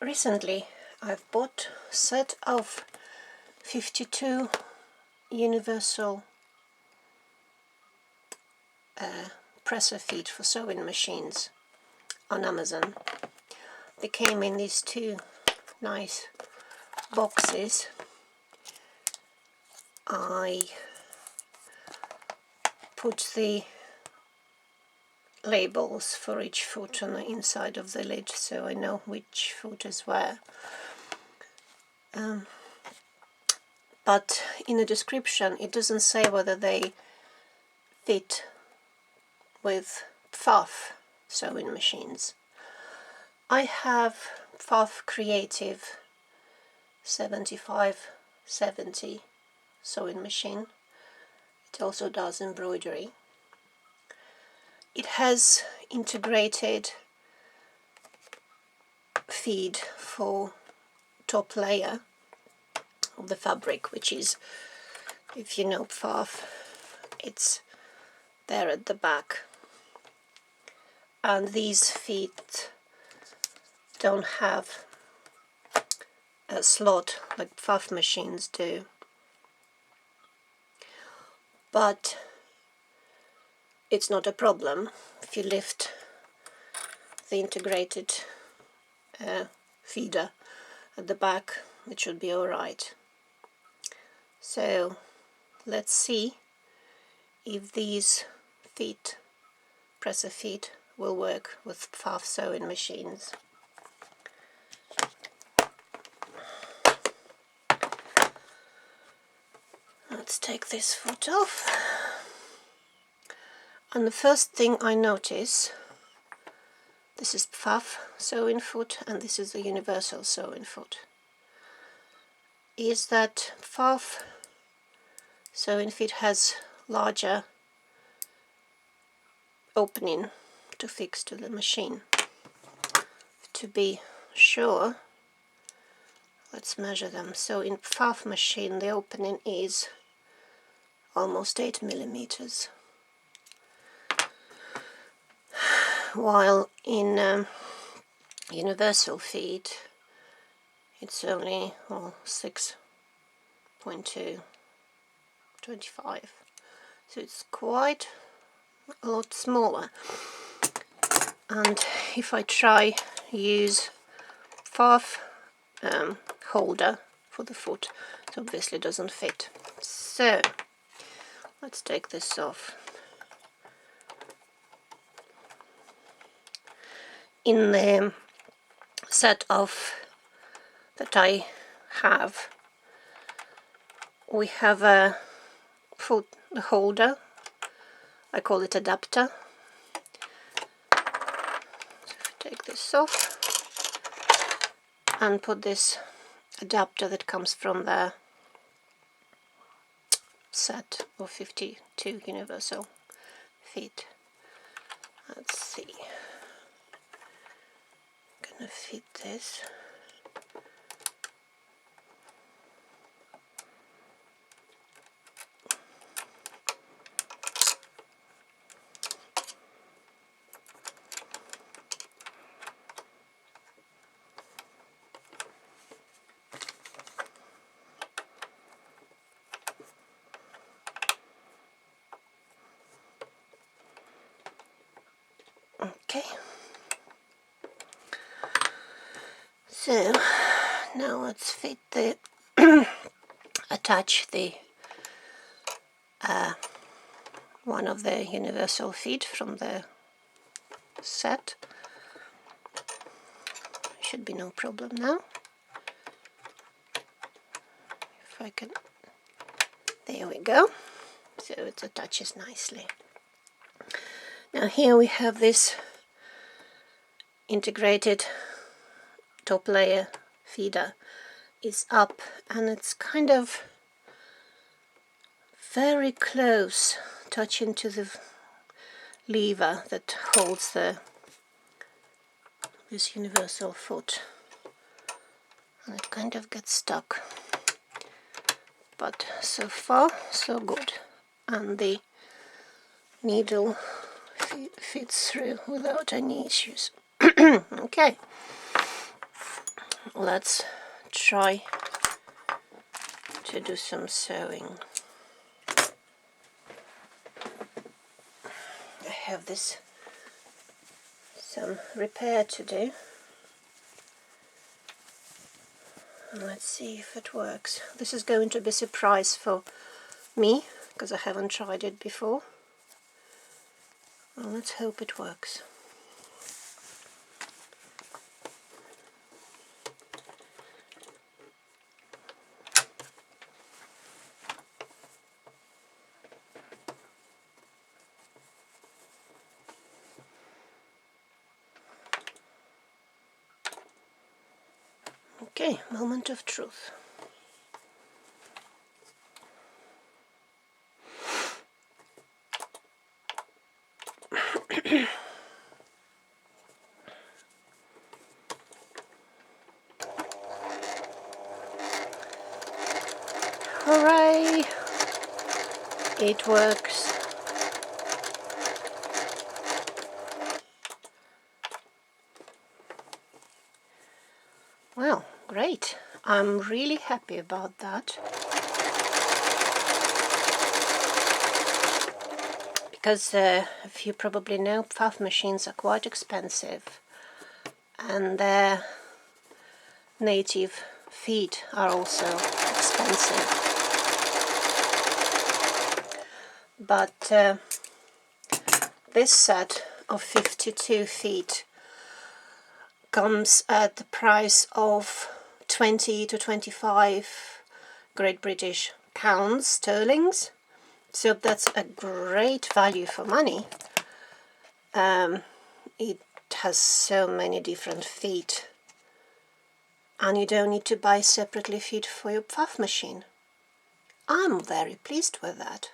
Recently I've bought a set of 52 universal presser feet for sewing machines on Amazon. They came in these two nice boxes. I put the labels for each foot on the inside of the lid so I know which foot is where. But in the description it doesn't say whether they fit with PFAFF sewing machines. I have PFAFF Creative 7570 sewing machine. It also does embroidery. It has integrated feed for top layer of the fabric, which is, if you know PFAFF, it's there at the back. And these feet don't have a slot like PFAFF machines do, but it's not a problem. If you lift the integrated feeder at the back, it should be alright. So let's see if these feet, presser feet, will work with PFAFF sewing machines. Let's take this foot off. And the first thing I notice, this is PFAFF sewing foot and this is a universal sewing foot, is that PFAFF sewing feet has larger opening to fix to the machine. To be sure, let's measure them. So in PFAFF machine the opening is almost 8 millimeters, while in universal feet it's only 6.225, so it's quite a lot smaller. And if I try use PFAFF holder for the foot, it obviously doesn't fit. So let's take this off. In the set of that I have, we have a foot holder. I call it adapter. So if I take this off and put this adapter that comes from the set of 52 universal feet. Let's see. I'm gonna fit this. Okay, so now let's fit the attach the one of the universal feet from the set. Should be no problem now. If I can, there we go. So it attaches nicely. Now here we have this integrated top layer feeder. Is up and it's kind of very close, touching to the lever that holds this universal foot, and it kind of gets stuck. But so far so good, and the needle fits through without any issues. Okay, let's try to do some sewing. I have some repair to do. Let's see if it works. This is going to be a surprise for me because I haven't tried it before. Well, let's hope it works. Okay, moment of truth. Hooray! It works. Well, great. I'm really happy about that. Because if you probably know, PFAFF machines are quite expensive, and their native feet are also expensive. But this set of 52 feet comes at the price of 20 to 25 Great British pounds sterlings, so that's a great value for money. It has so many different feet, and you don't need to buy separately feet for your PFAFF machine. I'm very pleased with that.